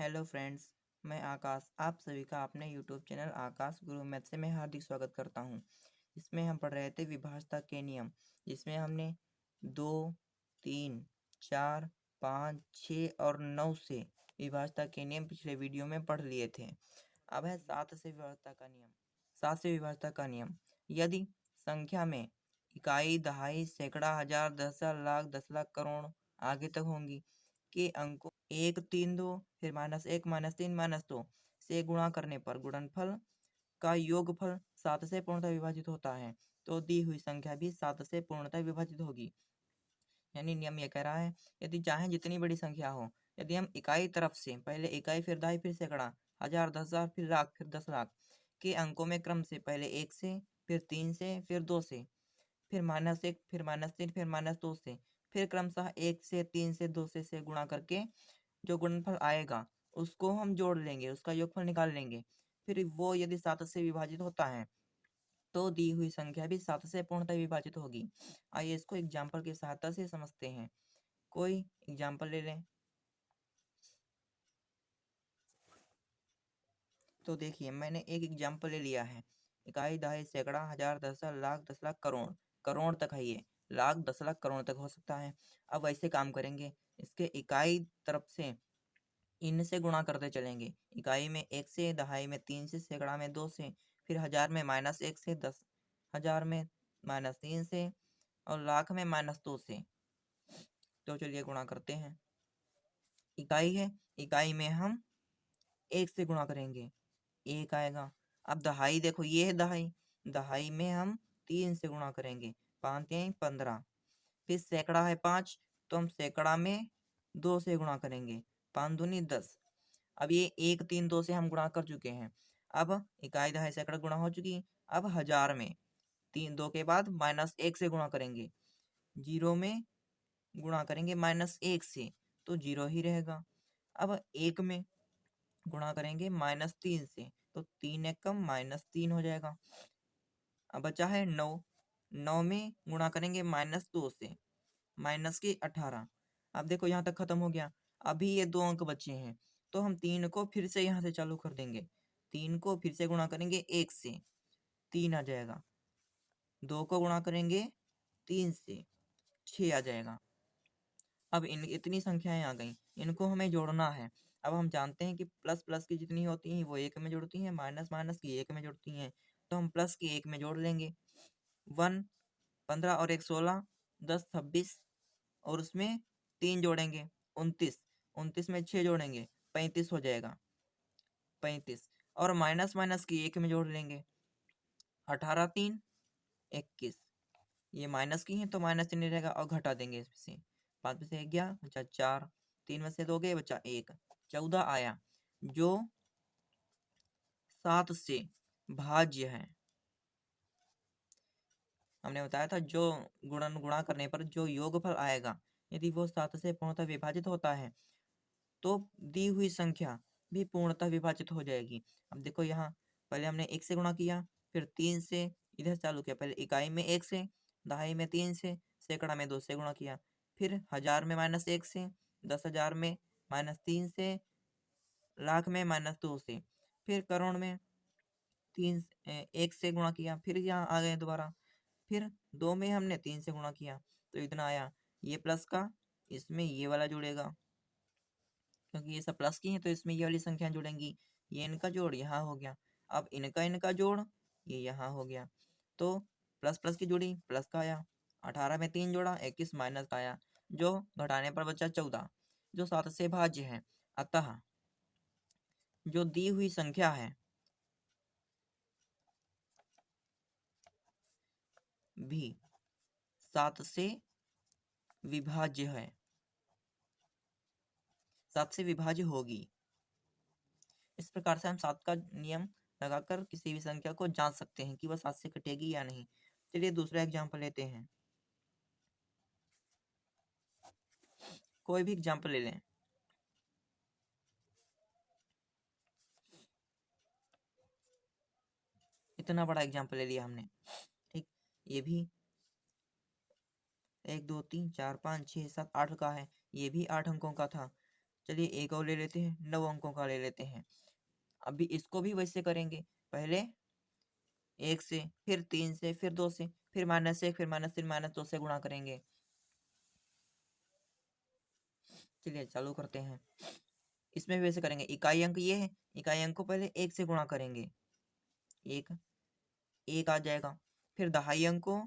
Hello friends, मैं आकाश आप सभी का अपने यूट्यूब चैनल आकाश गुरु मैथ से मैं हार्दिक स्वागत करता हूं। इसमें हम पढ़ रहे थे विभाज्यता के नियम, जिसमें हमने 2, 3, 4, 5, 6 और 9 से विभाज्यता के नियम पिछले वीडियो में पढ़ लिए थे। अब है 7 से विभाज्यता का नियम। 7 से विभाज्यता का नियम, यदि संख्या में इकाई, दहाई, सैकड़ा, हजार, 10,000, लाख, 10,00,000, करोड़ आगे तक होंगी के अंकों 1, 3, 2 फिर -1, -3, -2 से गुणा करने पर गुणनफल का योगफल 7 से पूर्णतः विभाजित होता है, तो दी हुई संख्या भी 7 से पूर्णतः विभाजित होगी। यानी नियम यह कह रहा है, यदि चाहे जितनी बड़ी संख्या हो, यदि हम इकाई तरफ से पहले इकाई फिर दहाई फिर सैकड़ा, हजार, 10,000 फिर लाख फिर 10,00,000 के अंकों में क्रम से पहले 1 से फिर 3 से फिर 2 से फिर -1 फिर -3 फिर -2 से फिर क्रमशः 1 से 3 से 2 से गुणा करके जो गुणनफल आएगा उसको हम जोड़ लेंगे, उसका योगफल निकाल लेंगे। फिर वो यदि 7 से विभाजित होता है तो दी हुई संख्या भी 7 से पूर्णतः विभाजित होगी। आइए इसको एग्जाम्पल की सहायता से समझते हैं। कोई एग्जाम्पल ले लें। तो देखिए मैंने एक एग्जाम्पल ले लिया है। इकाई, दहाई, सैकड़ा, हजार, 10,000, लाख, 10,00,000, करोड़। करोड़ तक है ये, लाख, 10,00,000, करोड़ तक हो सकता है। अब वैसे काम करेंगे, इसके इकाई तरफ से इनसे गुणा करते चलेंगे। इकाई में 1 से, दहाई में 3 से, सैकड़ा में 2 से, फिर हजार में -1 से, 10,000 में -3 से और लाख में -2 से। तो चलिए गुणा करते हैं। इकाई है, इकाई में हम 1 से गुणा करेंगे, 1 आएगा। अब दहाई देखो, ये है दहाई, दहाई में हम 3 से गुणा करेंगे, 5 तिहाई 15। फिर सैकड़ा है 5, तो हम सैकड़ा में 2 से गुणा करेंगे, 5 दूनी 10। अब ये 1, 3, 2 से हम गुणा कर चुके हैं। अब इकाई, दहाई, सैकड़ा गुणा हो चुकी। अब हजार में 3, 2 के बाद -1 से गुणा करेंगे, जीरो में गुणा करेंगे -1 से, तो जीरो ही रहेगा। अब 1 में गुणा करेंगे -3 से, तो 3 एक कम -3 हो जाएगा। अब बचा है 9, 9 में गुणा करेंगे -2 से, -18। अब देखो यहाँ तक खत्म हो गया। अभी ये 2 अंक बचे हैं, तो हम 3 को फिर से यहाँ से चालू कर देंगे। 3 को फिर से गुणा करेंगे 1 से, 3 आ जाएगा। 2 को गुणा करेंगे 3 से, 6 आ जाएगा। अब इन इतनी संख्याएं आ गई, इनको हमें जोड़ना है। अब हम जानते हैं कि प्लस प्लस की जितनी होती हैं वो 1 में जुड़ती हैं, माइनस माइनस की 1 में जुड़ती हैं, तो हम प्लस की 1 में जोड़ लेंगे। 1, 15 और 1, 16, 10, 26 और उसमें 3 जोड़ेंगे, 29। 29 में 6 जोड़ेंगे, 35 हो जाएगा, 35। और माइनस माइनस की 1 में जोड़ लेंगे, 18, 3, 21। ये माइनस की है तो माइनस चिन्ह रहेगा और घटा देंगे इससे। 5 में से 1 गया, बचा 4, 3 में से 2 गए, बचा 1, 14 आया, जो 7 से भाज्य है। हमने बताया था जो गुणा करने पर जो योगफल आएगा, यदि वो 7 से पूर्णतः विभाजित होता है तो दी हुई संख्या भी पूर्णतः विभाजित हो जाएगी। अब देखो यहाँ पहले हमने 1 से गुणा किया, फिर 3 से इधर चालू किया। पहले इकाई में 1 से, दहाई में 3 से, सैकड़ा में 2 से गुणा किया, फिर हजार में -1 से, 10,000 में -3 से, लाख में -2 से, फिर करोड़ में 1 से गुणा किया, फिर यहाँ आ गए दोबारा, फिर 2 में हमने 3 से गुणा किया, तो इतना आया। ये प्लस का इसमें ये वाला जुड़ेगा, क्योंकि ये सब प्लस की हैं तो इसमें ये वाली संख्या जुड़ेंगी। ये इनका जोड़ यहाँ हो गया, अब इनका जोड़ ये यहाँ हो गया, तो प्लस प्लस की जोड़ी प्लस का आया। 18 में 3 जोड़ा, 21 माइनस का आया, जो घटाने पर बचा 14, जो 7 से भाज्य है। अतः जो दी हुई संख्या है भी 7 से विभाज्य है, 7 से विभाज्य होगी। इस प्रकार से हम 7 का नियम लगाकर किसी भी संख्या को जांच सकते हैं कि वह 7 से कटेगी या नहीं। चलिए दूसरा एग्जाम्पल लेते हैं। कोई भी एग्जाम्पल ले लें। इतना बड़ा एग्जाम्पल ले लिया हमने, ठीक। ये भी 1, 2, 3, 4, 5, 6, 7, 8 का है, ये भी 8 अंकों का था। चलिए एक और ले लेते हैं, 9 अंकों का ले लेते हैं। अभी इसको भी वैसे करेंगे, पहले 1 से, फिर 3 से, फिर 2 से, फिर -1, फिर -3, -2 से गुणा करेंगे। चलिए चालू करते हैं। इसमें भी वैसे करेंगे, इकाई अंक ये है, इकाई अंक को पहले 1 से गुणा करेंगे, 1 1 आ जाएगा। फिर दहाई अंक को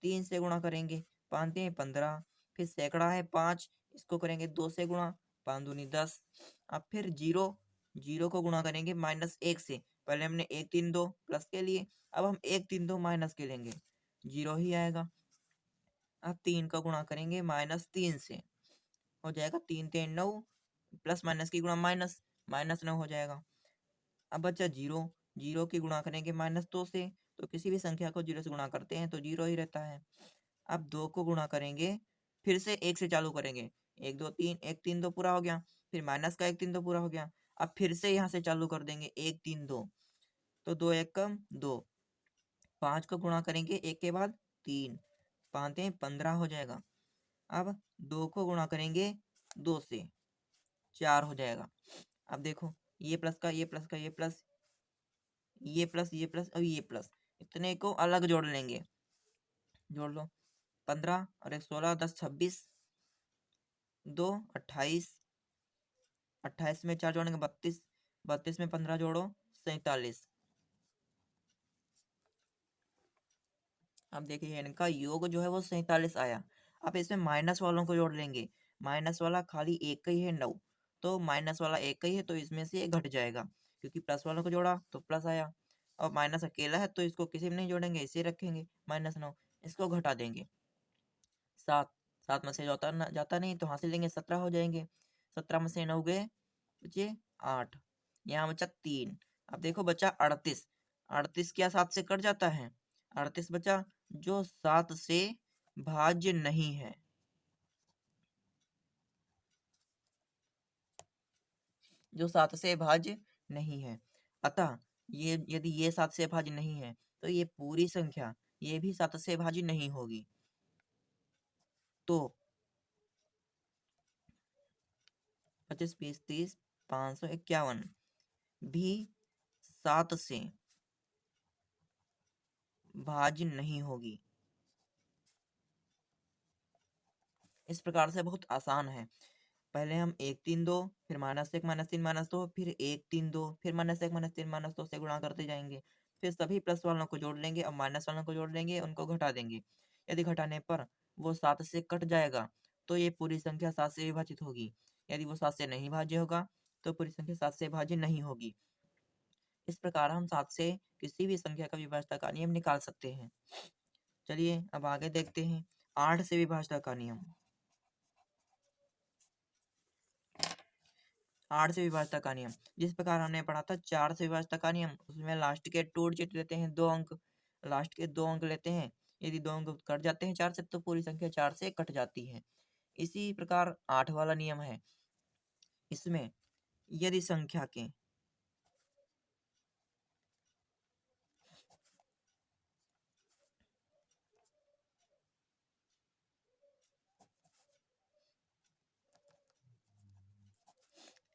3 से गुणा करेंगे, 5 3 15। फिर सैकड़ा है 5, इसको करेंगे 2 से गुणा, 5 दूनी 10। अब फिर जीरो, जीरो को गुणा करेंगे -1 से। पहले हमने 1 3 2 प्लस के लिए, अब हम 1 3 2 माइनस के लेंगे, जीरो ही आएगा। अब 3 का गुणा करेंगे -3 से, हो जाएगा 3 3 9, प्लस माइनस की गुणा माइनस, -9 हो जाएगा। अब बचा जीरो, जीरो की गुणा करेंगे -2 से, तो किसी भी संख्या को जीरो से गुणा करते हैं तो जीरो ही रहता है। अब 2 को गुणा करेंगे, फिर से 1 से चालू करेंगे, 1 2 3, 1 3 2 पूरा हो गया। फिर माइनस का 1 3 2 पूरा हो गया। अब फिर से यहाँ से चालू कर देंगे, 1 3 2, तो 2 1 कम 2। 5 को गुणा करेंगे 1 के बाद 3, 5 3 15 हो जाएगा। अब 2 को गुणा करेंगे 2 से, 4 हो जाएगा। अब देखो, ये प्लस का ये प्लस का ये प्लस, ये प्लस ये प्लस और ये प्लस, इतने को अलग जोड़ लेंगे। जोड़ लो, 15 और 1 16, 10 26, 2 28, 28 में 4 जोड़ेंगे 32, 32 में 15 जोड़ो 47। अब देखिए इनका योग जो है वो 47 आया। अब इसमें माइनस वालों को जोड़ लेंगे, माइनस वाला खाली एक का ही है 9, तो माइनस वाला एक का ही है, तो इसमें से ये घट जाएगा, क्योंकि प्लस वालों को जोड़ा तो प्लस आया। और माइनस अकेला है तो इसको किसी में नहीं जोड़ेंगे, इसे रखेंगे -9, इसको घटा देंगे। 7, 7 में से जाता नहीं तो यहाँ से लेंगे, 17 हो जाएंगे। 17 में से 9 गए, बचे 8, यहाँ बचा 3। अब देखो बचा 38, 38 क्या 7 से कट जाता है? 38 बचा, जो 7 से भाज्य नहीं है, जो 7 से भाज्य नहीं है। अतः ये यदि ये 7 से भाज्य नहीं है, तो ये पूरी संख्या ये भी 7 से भाज्य नहीं होगी। तो 25 20 30 551 भी 7 से भाज्य नहीं होगी। इस प्रकार से बहुत आसान है। पहले हम 1 3 2, फिर -1 -3 -2, फिर 1 3 2, फिर -1 -3 -2 से गुणा करते जाएंगे। फिर सभी प्लस वालों को जोड़ लेंगे और माइनस वालों को जोड़ लेंगे, उनको घटा देंगे। यदि घटाने पर वो 7 से कट जाएगा, तो ये पूरी संख्या 7 से विभाजित होगी। यदि वो 7 से नहीं भाज्य होगा, तो पूरी संख्या 7 से भाज्य नहीं होगी। इस प्रकार हम 7 से किसी भी संख्या का विभाज्यता का नियम निकाल सकते हैं। चलिए अब आगे देखते हैं 8 से विभाज्यता का नियम। 8 से विभाज्यता का नियम, जिस प्रकार हमने पढ़ा था 4 से विभाज्यता का नियम, उसमें लास्ट के 2 डिजिट लेते हैं, 2 अंक, लास्ट के 2 अंक लेते हैं। यदि 2 अंक कट जाते हैं 4 से, तो पूरी संख्या 4 से कट जाती है। इसी प्रकार 8 वाला नियम है। इसमें यदि संख्या के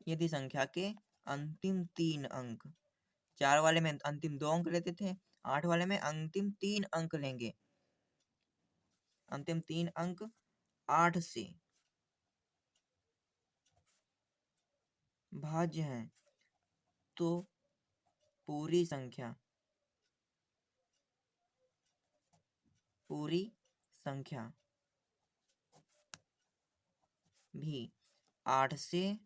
यदि संख्या के अंतिम 3 अंक, 4 वाले में अंतिम 2 अंक लेते थे, 8 वाले में अंतिम 3 अंक लेंगे। अंतिम 3 अंक 8 से भाज्य हैं, तो पूरी संख्या पूरी संख्या भी 8 से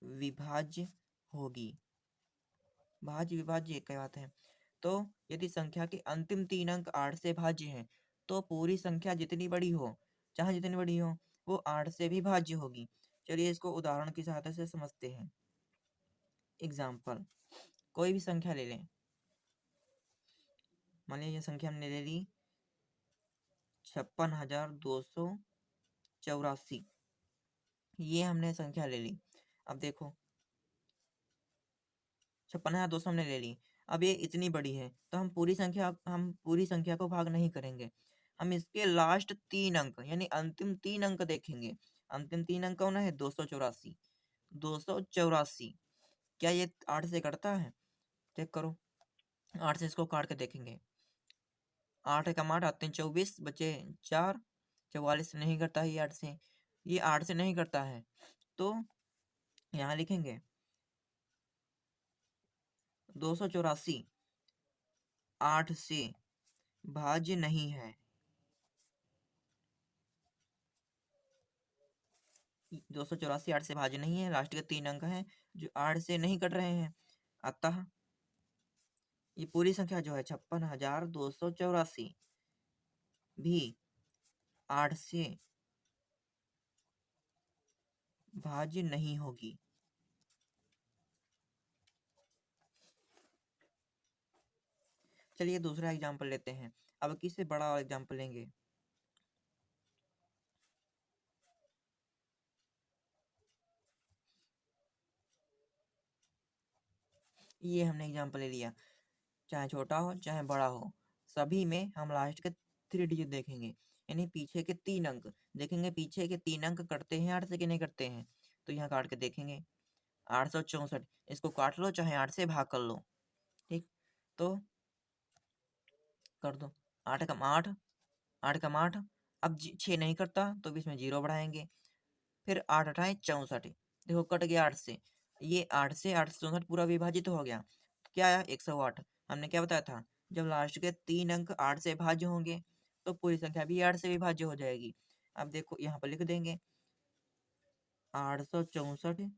विभाज्य होगी। भाज्य विभाज्य एक ही बात है। तो यदि संख्या के अंतिम 3 अंक 8 से भाज्य हैं, तो पूरी संख्या जितनी बड़ी हो, चाहे जितनी बड़ी हो, वो 8 से भी भाज्य होगी। चलिए इसको उदाहरण की सहायता से समझते हैं। एग्जाम्पल, कोई भी संख्या ले लें। मान लीजिए ये संख्या हमने ले ली 56,284। ये हमने संख्या ले ली। अब देखो 56,200 हमने ले ली। अब ये इतनी बड़ी है, तो हम पूरी संख्या को भाग नहीं करेंगे। हम इसके लास्ट 3 अंक यानी अंतिम 3 अंक देखेंगे। अंतिम 3 अंक कौन है? 284। 284 क्या ये 8 से कटता है? चेक करो। 8 से इसको काट के देखेंगे। 8 कम 8 8 24 बचे 4। 44 से नहीं कटता है ये 8 से। ये 8 से नहीं कटता है तो यहाँ लिखेंगे 284 8 से भाज्य नहीं है। 284 8 से भाज्य नहीं है। लास्ट के 3 अंक हैं जो 8 से नहीं कट रहे हैं। अतः ये पूरी संख्या जो है 56,284 भी 8 से भाज्य नहीं होगी। चलिए दूसरा एग्जाम्पल लेते हैं। अब किससे बड़ा एग्जाम्पल लेंगे? ये हमने एग्जाम्पल ले लिया। चाहे छोटा हो चाहे बड़ा हो, सभी में हम लास्ट के 3 डिजिट देखेंगे। यानी पीछे के 3 अंक देखेंगे। पीछे के 3 अंक कटते हैं 8 से कि नहीं कटते हैं? तो यहाँ काट के देखेंगे। 864 इसको काट लो चाहे 8 से भाग कर लो। ठीक, तो कर दो। 8 कम 8 8 कम 8। अब 6 नहीं कटता तो भी इसमें 0 बढ़ाएंगे। फिर 8 अठाए 64। देखो कट गया 8 से। ये 8 से 64 पूरा विभाजित हो गया। क्या आया? 108। हमने क्या बताया था? जब लास्ट के 3 अंक 8 से भाज्य होंगे तो पूरी संख्या भी 8 से विभाज्य हो जाएगी। अब देखो यहाँ पर लिख देंगे 864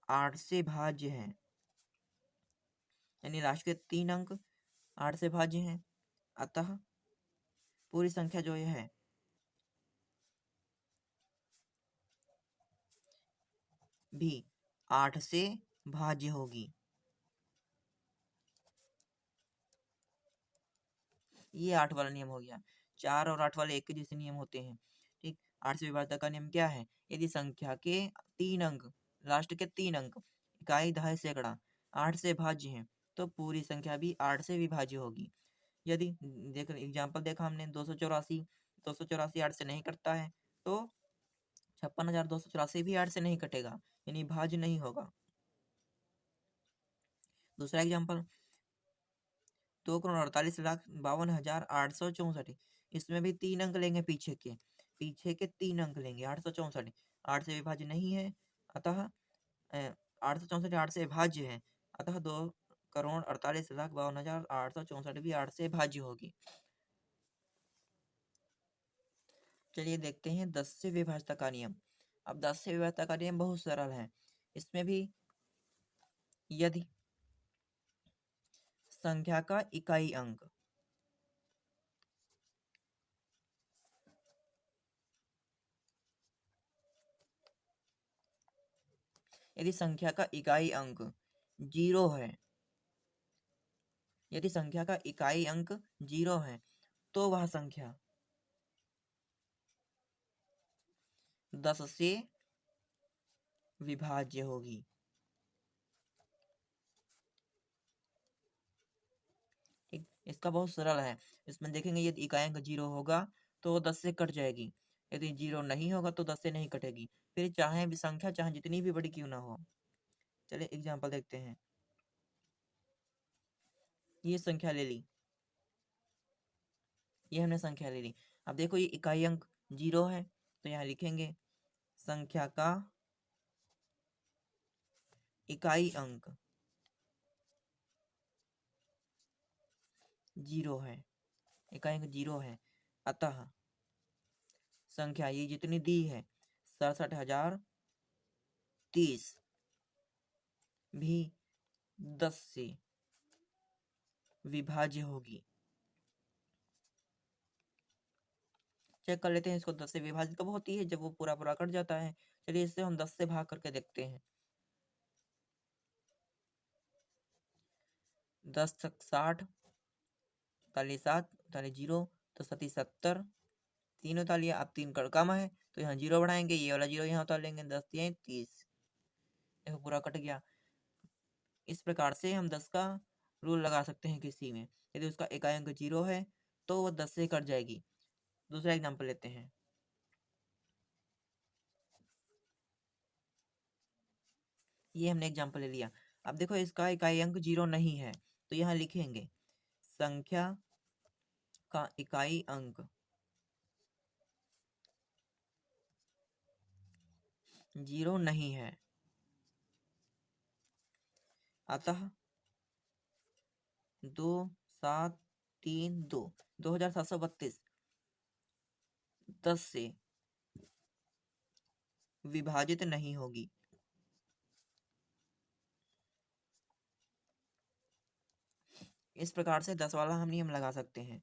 8 से भाज्य है। यानी लास्ट के 3 अंक 8 से भाज्य हैं। अतः पूरी संख्या जो ये है भी 8 से भाज्य होगी। ये 8 वाला नियम हो गया। 4 और 8 वाले एक ही जैसे नियम होते हैं। ठीक, 8 से विभाज्यता का नियम क्या है? यदि संख्या के 3 अंक लास्ट के 3 अंक इकाई दहाई सैकड़ा 8 से भाज्य हैं तो पूरी संख्या भी 8 से विभाज्य होगी। यदि देख एग्जाम्पल देखा हमने 284। 284 8 से नहीं कटता है तो 56,284 भी 8 से नहीं कटेगा, यानी भाज्य नहीं होगा। दूसरा एग्जाम्पल 2,48,52,864। इसमें भी 3 अंक लेंगे। पीछे के 3 अंक लेंगे। 864 8 से विभाज्य नहीं है। अतः 864 8 से भाज्य है। अतः 2,48,52,864 भी 8 से भाज्य होगी। चलिए देखते हैं 10 से विभाज्यता का नियम। अब 10 से विभाज्यता का नियम बहुत सरल है। इसमें भी यदि संख्या का इकाई अंक यदि संख्या का इकाई अंक 0 है, यदि संख्या का इकाई अंक 0 है तो वह संख्या 10 से विभाज्य होगी। ठीक, इसका बहुत सरल है। इसमें देखेंगे यदि इकाई अंक 0 होगा तो वो 10 से कट जाएगी। यदि 0 नहीं होगा तो 10 से नहीं कटेगी। फिर चाहे भी संख्या चाहे जितनी भी बड़ी क्यों ना हो। चलिए एग्जाम्पल देखते हैं। ये संख्या ले ली। ये हमने संख्या ले ली। अब देखो ये इकाई अंक 0 है तो यहाँ लिखेंगे संख्या का इकाई अंक 0 है। इकाई अंक 0 है। अतः संख्या ये जितनी दी है 67,030 भी 10 से विभाज्य होगी। चेक कर लेते हैं इसको। 10 से विभाजित कब होती है? जब वो पूरा पूरा कट जाता है। चलिए इससे हम 10 से भाग करके देखते हैं। 10 तक 60, 47, 0 तो 70, 3 उतार लिया। अब 3 कम है तो यहाँ 0 बढ़ाएंगे। ये वाला 0 यहाँ उतार लेंगे। 10 3 30। देखो पूरा कट गया। इस प्रकार से हम 10 का रूल लगा सकते हैं किसी में। यदि उसका इकाई अंक 0 है तो वो 10 से कट जाएगी। दूसरा एग्जाम्पल लेते हैं। ये हमने एग्जाम्पल ले लिया। अब देखो इसका इकाई अंक 0 नहीं है, तो यहाँ लिखेंगे संख्या का इकाई अंक 0 नहीं है, अतः 2732 2732 10 से विभाजित नहीं होगी। इस प्रकार से 10 वाला हम नियम लगा सकते हैं।